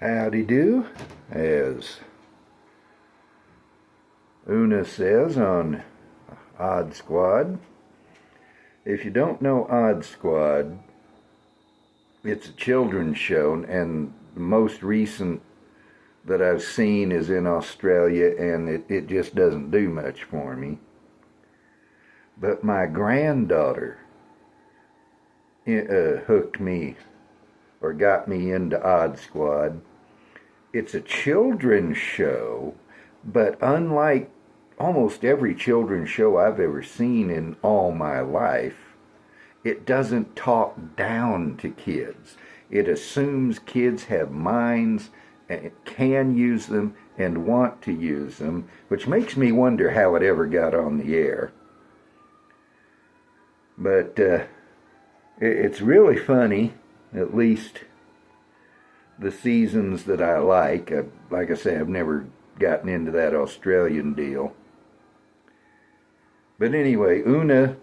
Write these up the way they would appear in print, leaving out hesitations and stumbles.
Howdy do, as Una says on Odd Squad. If you don't know Odd Squad, it's a children's show, and the most recent that I've seen is in Australia, and it just doesn't do much for me. But my granddaughter hooked me, or got me into Odd Squad. It's a children's show, but unlike almost every children's show I've ever seen in all my life, it doesn't talk down to kids. It assumes kids have minds and can use them and want to use them, which makes me wonder how it ever got on the air. But it's really funny, at least the seasons that I like. Like I say, I've never gotten into that Australian deal. But anyway, Una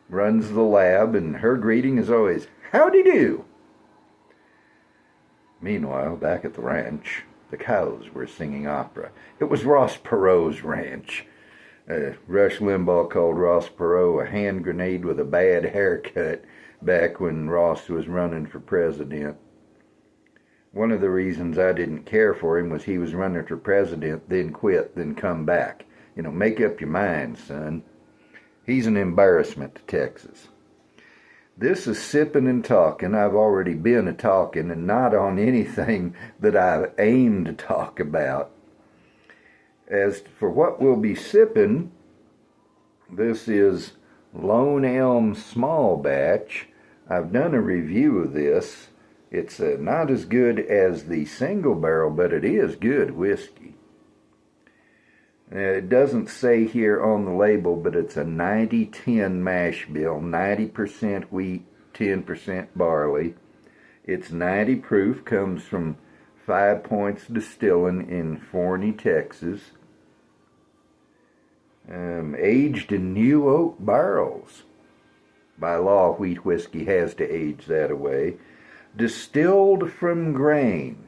runs the lab, and her greeting is always, "Howdy do." Meanwhile, back at the ranch, the cows were singing opera. It was Ross Perot's ranch. Rush Limbaugh called Ross Perot a hand grenade with a bad haircut back when Ross was running for president. One of the reasons I didn't care for him was he was running for president, then quit, then come back. You know, make up your mind, son. He's an embarrassment to Texas. This is Sippin and Talkin. I've already been a talking, and not on anything that I've aimed to talk about. As for what we'll be sipping, this is Lone Elm Small Batch. I've done a review of this. It's not as good as the single barrel, but it is good whiskey. It doesn't say here on the label, but it's a 90-10 mash bill, 90% wheat, 10% barley. It's 90 proof, comes from 5 Points Distilling in Forney, Texas. Aged in new oak barrels. By law, wheat whiskey has to age that away. Distilled from grain.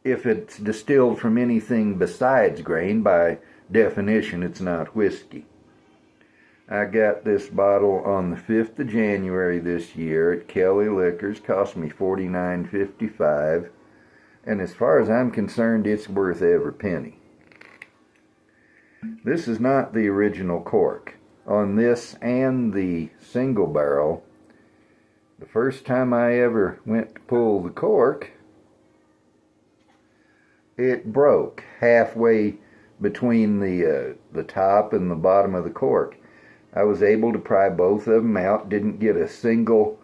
If it's distilled from anything besides grain, by definition, it's not whiskey. I got this bottle on the 5th of January this year at Kelly Liquors. Cost me $49.55. And as far as I'm concerned, it's worth every penny. This is not the original cork. On this and the single barrel, the first time I ever went to pull the cork, it broke halfway between the top and the bottom of the cork. I was able to pry both of them out, didn't get a single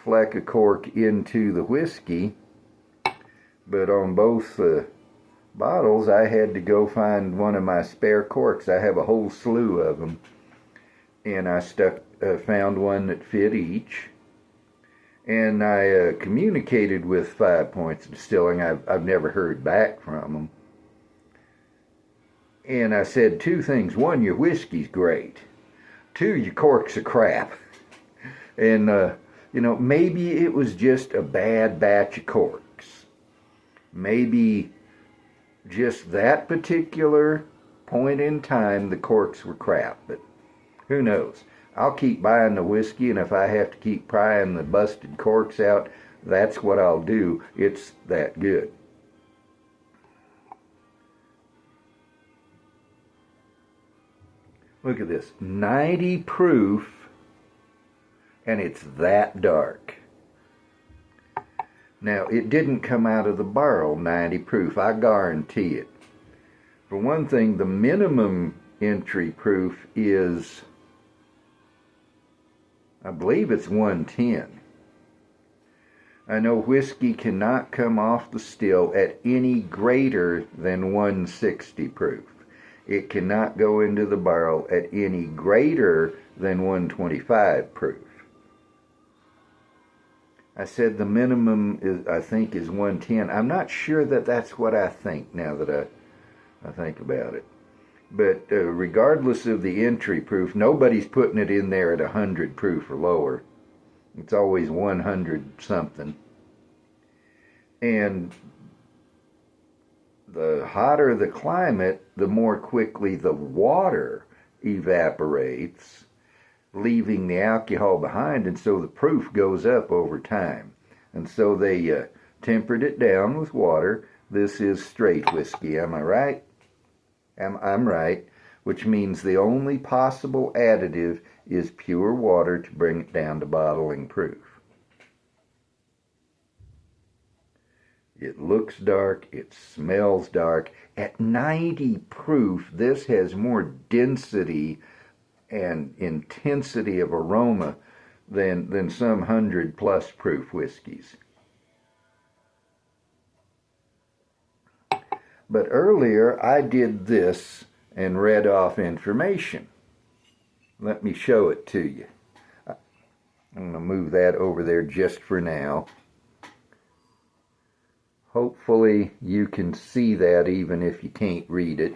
fleck of cork into the whiskey, but on both bottles I had to go find one of my spare corks. I have a whole slew of them, and I found one that fit each. And I communicated with 5 Points Distilling. I've never heard back from them. And I said two things. One, your whiskey's great. Two, your corks are crap. And, you know, maybe it was just a bad batch of corks. Maybe just that particular point in time the corks were crap. But who knows? I'll keep buying the whiskey, and if I have to keep prying the busted corks out, that's what I'll do. It's that good. Look at this. 90 proof, and it's that dark. Now, it didn't come out of the barrel 90 proof. I guarantee it. For one thing, the minimum entry proof is, I believe it's 110. I know whiskey cannot come off the still at any greater than 160 proof. It cannot go into the barrel at any greater than 125 proof. I said the minimum is, I think, is 110. I'm not sure that that's what I think now that I think about it. But regardless of the entry proof, nobody's putting it in there at 100 proof or lower. It's always 100 something. And the hotter the climate, the more quickly the water evaporates, leaving the alcohol behind, and so the proof goes up over time. And so they tempered it down with water. This is straight whiskey, am I right? I'm right, which means the only possible additive is pure water to bring it down to bottling proof. It looks dark, it smells dark. At 90 proof, this has more density and intensity of aroma than some 100+ proof whiskeys. But earlier I did this and read off information. Let me show it to you. I'm going to move that over there just for now. Hopefully you can see that even if you can't read it.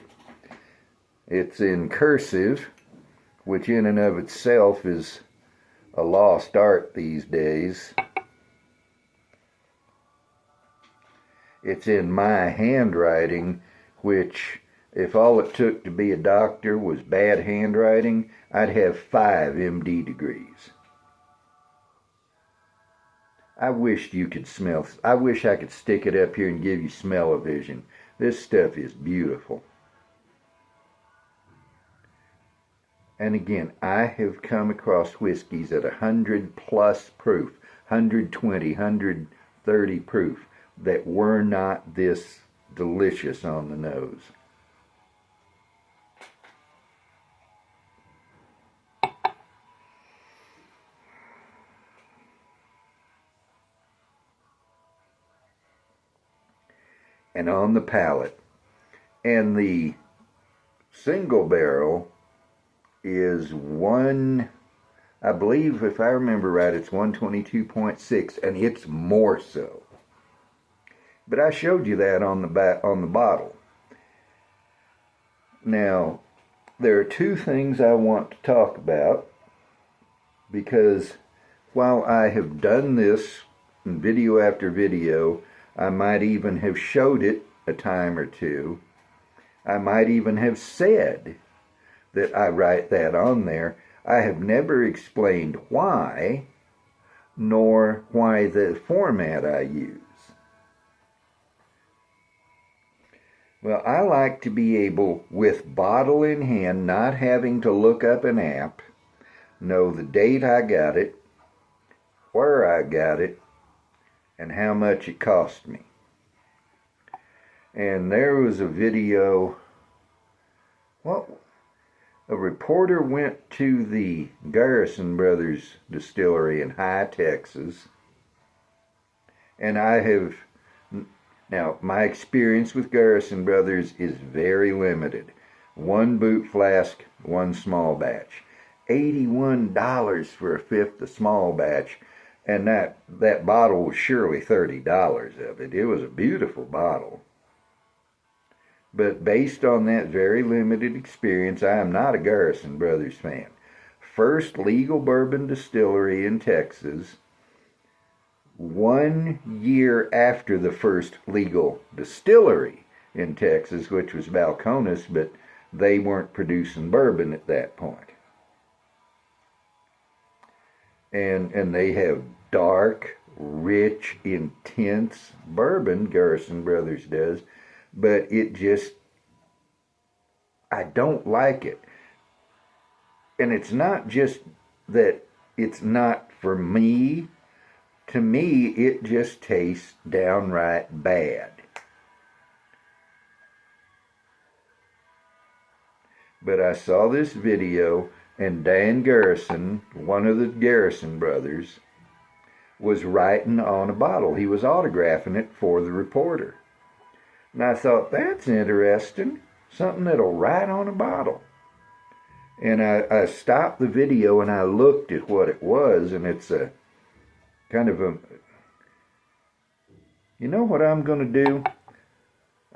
It's in cursive, which in and of itself is a lost art these days. It's in my handwriting, which, if all it took to be a doctor was bad handwriting, I'd have 5 MD degrees. I wish you could smell. I wish I could stick it up here and give you smell-o-vision. This stuff is beautiful. And again, I have come across whiskeys at 100+ proof, 120, 130 proof, that were not this delicious on the nose. And on the palate. And the single barrel is I believe, if I remember right, it's 122.6, and it's more so. But I showed you that on the bottle. Now, there are 2 things I want to talk about, because while I have done this in video after video, I might even have showed it a time or 2. I might even have said that I write that on there. I have never explained why, nor why the format I use. Well, I like to be able, with bottle in hand, not having to look up an app, know the date I got it, where I got it, and how much it cost me. And there was a video, a reporter went to the Garrison Brothers distillery in High, Texas, and now my experience with Garrison Brothers is very limited. 1 boot flask, 1 small batch. $81 for a fifth of small batch, and that bottle was surely $30 of it. It was a beautiful bottle. But based on that very limited experience, I am not a Garrison Brothers fan. First legal bourbon distillery in Texas, 1 year after the first legal distillery in Texas, which was Balcones, but they weren't producing bourbon at that point. And they have dark, rich, intense bourbon, Garrison Brothers does, but I don't like it. And it's not just that it's not for me. To me, it just tastes downright bad. But I saw this video, and Dan Garrison, one of the Garrison brothers, was writing on a bottle. He was autographing it for the reporter. And I thought, that's interesting. Something that'll write on a bottle. And I stopped the video and I looked at what it was, and it's a kind of a... You know what I'm going to do?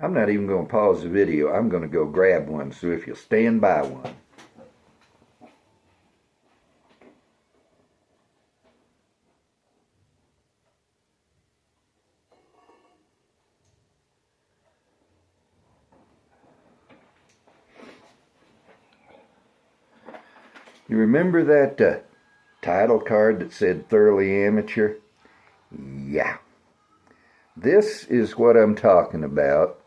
I'm not even going to pause the video. I'm going to go grab one, so if you'll stand by one. You remember that title card that said thoroughly amateur? Yeah. This is what I'm talking about.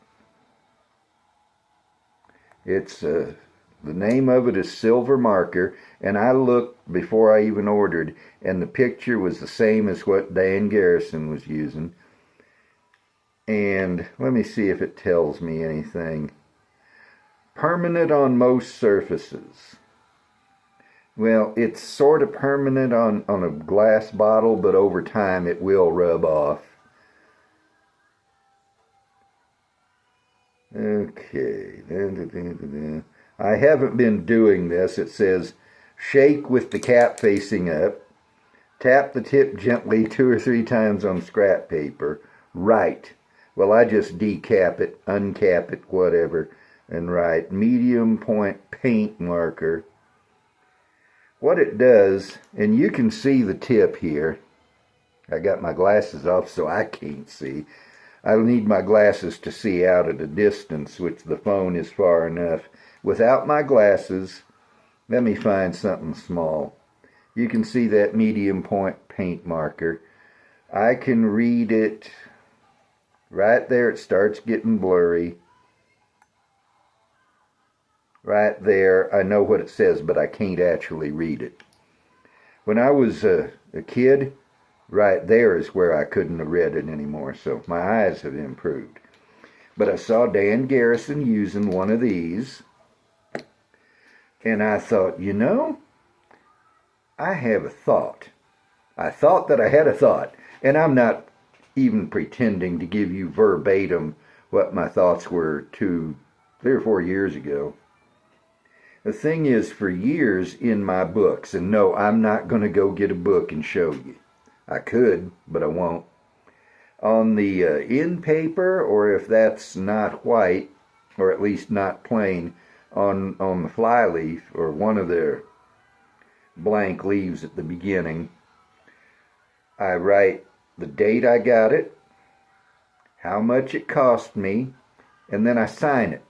It's the name of it is Silver Marker, and I looked before I even ordered, and the picture was the same as what Dan Garrison was using. And let me see if it tells me anything. Permanent on most surfaces. Well, it's sort of permanent on a glass bottle, but over time it will rub off. Okay. I haven't been doing this. It says, shake with the cap facing up. Tap the tip gently 2 or 3 times on scrap paper. Write. Well, I just decap it, uncap it, whatever, and write medium point paint marker. What it does, and you can see the tip here. I got my glasses off so I can't see. I need my glasses to see out at a distance, which the phone is far enough. Without my glasses, let me find something small. You can see that medium point paint marker. I can read it right there. It starts getting blurry. Right there, I know what it says, but I can't actually read it. When I was a kid, right there is where I couldn't have read it anymore, so my eyes have improved. But I saw Dan Garrison using one of these, and I thought, you know, I have a thought. I thought that I had a thought, and I'm not even pretending to give you verbatim what my thoughts were 3 or 4 years ago. The thing is, for years in my books, and no, I'm not going to go get a book and show you. I could, but I won't. On the end paper, or if that's not white, or at least not plain, on the flyleaf, or one of the blank leaves at the beginning, I write the date I got it, how much it cost me, and then I sign it.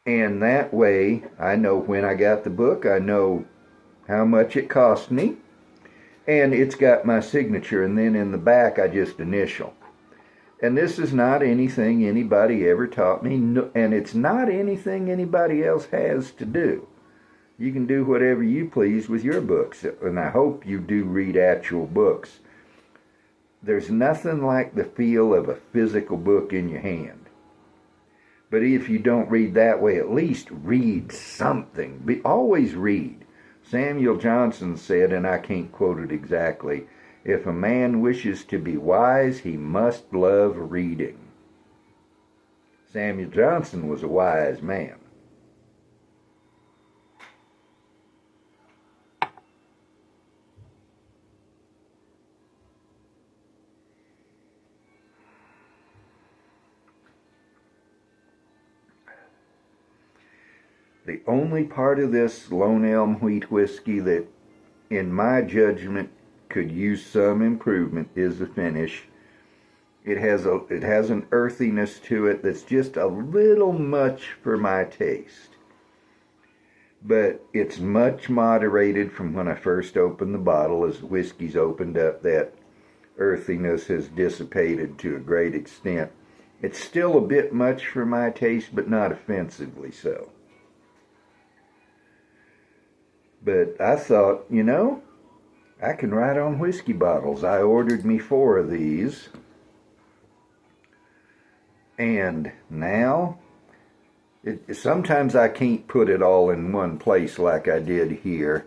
And that way, I know when I got the book, I know how much it cost me, and it's got my signature, and then in the back, I just initial. And this is not anything anybody ever taught me, and it's not anything anybody else has to do. You can do whatever you please with your books, and I hope you do read actual books. There's nothing like the feel of a physical book in your hand. But if you don't read that way, at least read something. Always read. Samuel Johnson said, and I can't quote it exactly, if a man wishes to be wise, he must love reading. Samuel Johnson was a wise man. The only part of this Lone Elm wheat whiskey that, in my judgment, could use some improvement is the finish. It has an earthiness to it that's just a little much for my taste. But it's much moderated from when I first opened the bottle. As the whiskey's opened up, that earthiness has dissipated to a great extent. It's still a bit much for my taste, but not offensively so. But I thought, you know, I can write on whiskey bottles. I ordered me 4 of these. And now, sometimes I can't put it all in one place like I did here.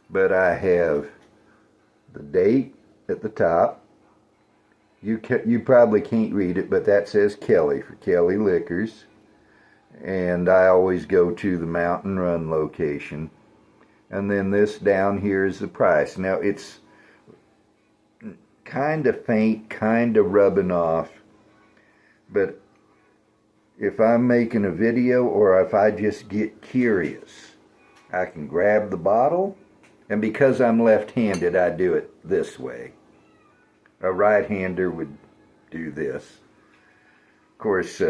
But I have the date at the top. You probably can't read it, but that says Kelly for Kelly Liquors. And I always go to the Mountain Run location. And then this down here is the price. Now it's kind of faint, kind of rubbing off. But if I'm making a video or if I just get curious, I can grab the bottle. And because I'm left-handed, I do it this way. A right-hander would do this. Of course,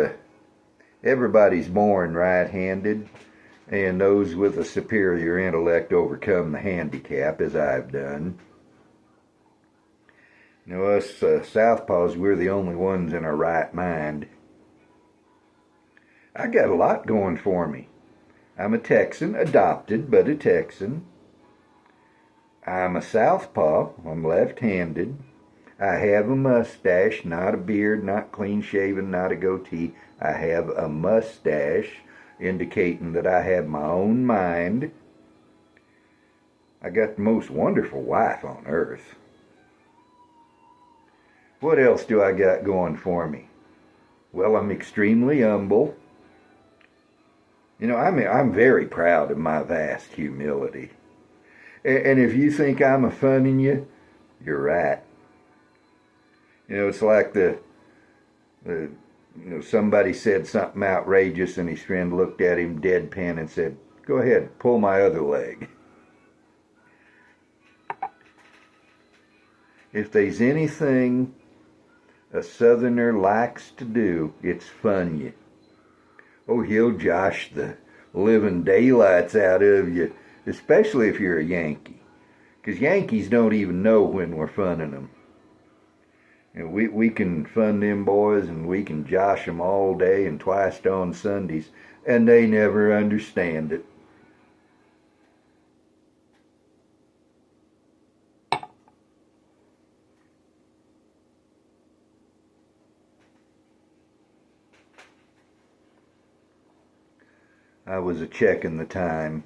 everybody's born right-handed. and those with a superior intellect overcome the handicap, as I've done. You know, us Southpaws, we're the only ones in our right mind. I got a lot going for me. I'm a Texan, adopted, but a Texan. I'm a Southpaw. I'm left-handed. I have a mustache, not a beard, not clean-shaven, not a goatee. I have a mustache, indicating that I have my own mind. I got the most wonderful wife on earth. What else do I got going for me? Well, I'm extremely humble. You know, I'm very proud of my vast humility. And if you think I'm a funning you, you're right. You know, it's like somebody said something outrageous and his friend looked at him deadpan and said, "Go ahead, pull my other leg." If there's anything a Southerner likes to do, it's fun you. Oh, he'll josh the living daylights out of you, especially if you're a Yankee. Because Yankees don't even know when we're funning them. You know, we can fun them boys and we can josh them all day and twice on Sundays, and they never understand it. I was checking the time,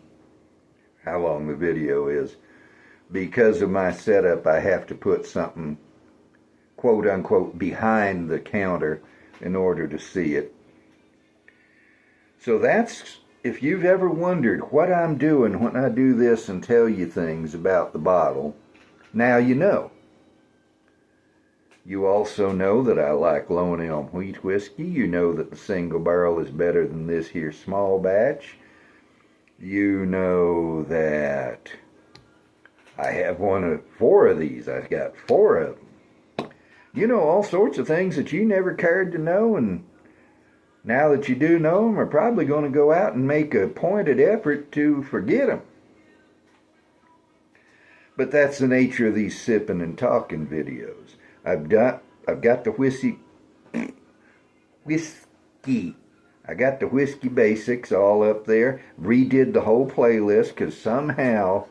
how long the video is. Because of my setup, I have to put something, quote unquote, behind the counter in order to see it. So that's, if you've ever wondered what I'm doing when I do this and tell you things about the bottle, now you know. You also know that I like Lone Elm wheat whiskey. You know that the single barrel is better than this here small batch. You know that I have four of these. I've got 4 of them. You know all sorts of things that you never cared to know, and now that you do know them, are probably going to go out and make a pointed effort to forget them. But that's the nature of these sipping and talking videos. I've got the whiskey. I got the whiskey basics all up there. Redid the whole playlist because somehow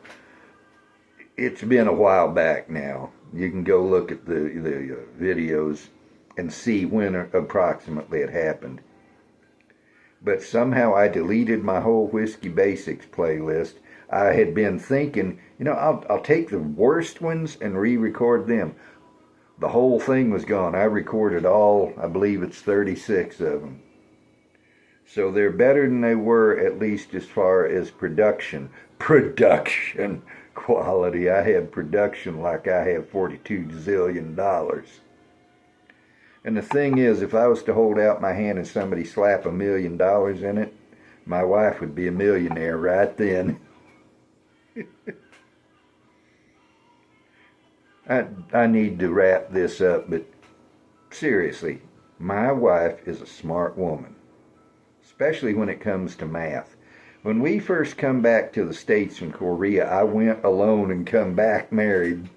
it's been a while back now. You can go look at the videos and see when approximately it happened. But somehow I deleted my whole whiskey basics playlist. I had been thinking, you know, I'll take the worst ones and re-record them. The whole thing was gone. I recorded all, I believe it's 36 of them. So they're better than they were, at least as far as production quality. I have production like I have $42 zillion. And the thing is, if I was to hold out my hand and somebody slap $1 million in it, my wife would be a millionaire right then. I need to wrap this up, but seriously, my wife is a smart woman, especially when it comes to math. When we first come back to the States from Korea, I went alone and come back married.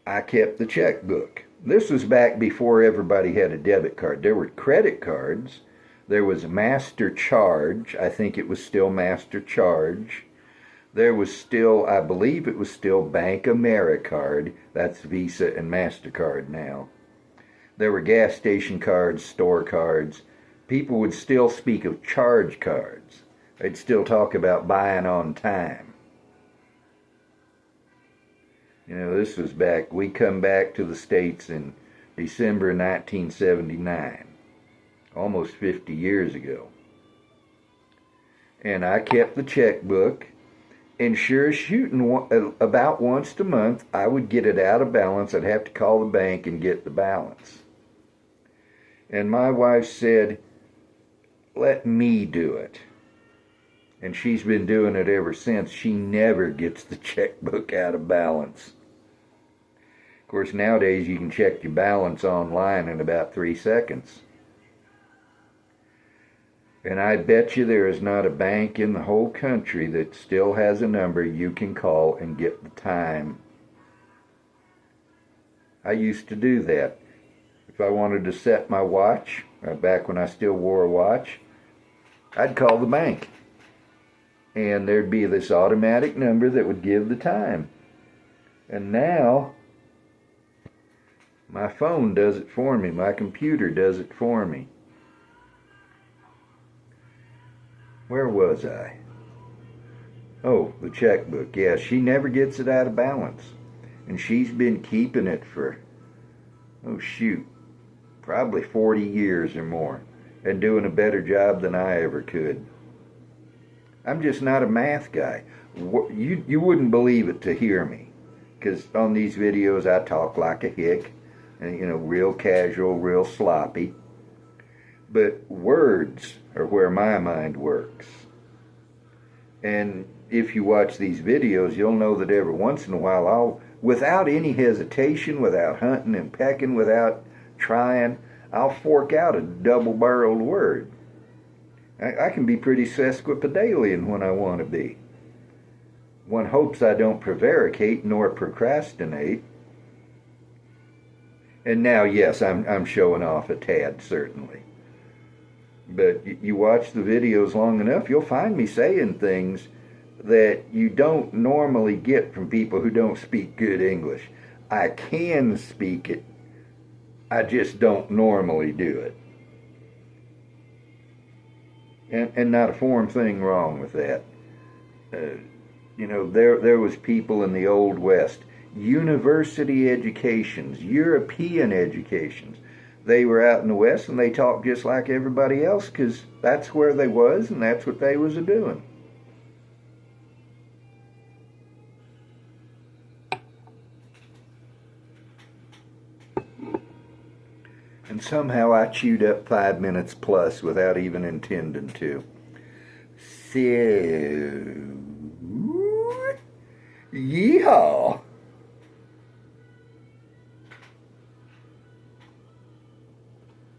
I kept the checkbook. This was back before everybody had a debit card. There were credit cards. There was Master Charge. I think it was still Master Charge. There was still, I believe it was still Bank Americard. That's Visa and MasterCard now. There were gas station cards, store cards. People would still speak of charge cards. They'd still talk about buying on time. You know, this was back, we come back to the States in December 1979. Almost 50 years ago. And I kept the checkbook. And sure as shooting, about once a month, I would get it out of balance. I'd have to call the bank and get the balance. And my wife said, "Let me do it." And she's been doing it ever since. She never gets the checkbook out of balance. Of course, nowadays you can check your balance online in about 3 seconds. And I bet you there is not a bank in the whole country that still has a number you can call and get the time. I used to do that. If I wanted to set my watch, back when I still wore a watch, I'd call the bank. And there'd be this automatic number that would give the time. And now, my phone does it for me. My computer does it for me. Where was I? Oh, the checkbook. Yeah, she never gets it out of balance. And she's been keeping it for, oh shoot, probably 40 years or more. And doing a better job than I ever could. I'm just not a math guy. You wouldn't believe it to hear me. Because on these videos I talk like a hick. And, real casual, real sloppy. But words are where my mind works. And if you watch these videos, you'll know that every once in a while I'll, without any hesitation, without hunting and pecking, without trying, I'll fork out a double-barreled word. I can be pretty sesquipedalian when I want to be. One hopes I don't prevaricate nor procrastinate. And now, yes, I'm showing off a tad, certainly. But you watch the videos long enough, you'll find me saying things that you don't normally get from people who don't speak good English. I can speak it, I just don't normally do it. And not a form thing wrong with that. There was people in the Old West, university educations, European educations. They were out in the West and they talked just like everybody else because that's where they was and that's what they was a-doing. And somehow I chewed up 5 minutes plus without even intending to. So, yeehaw!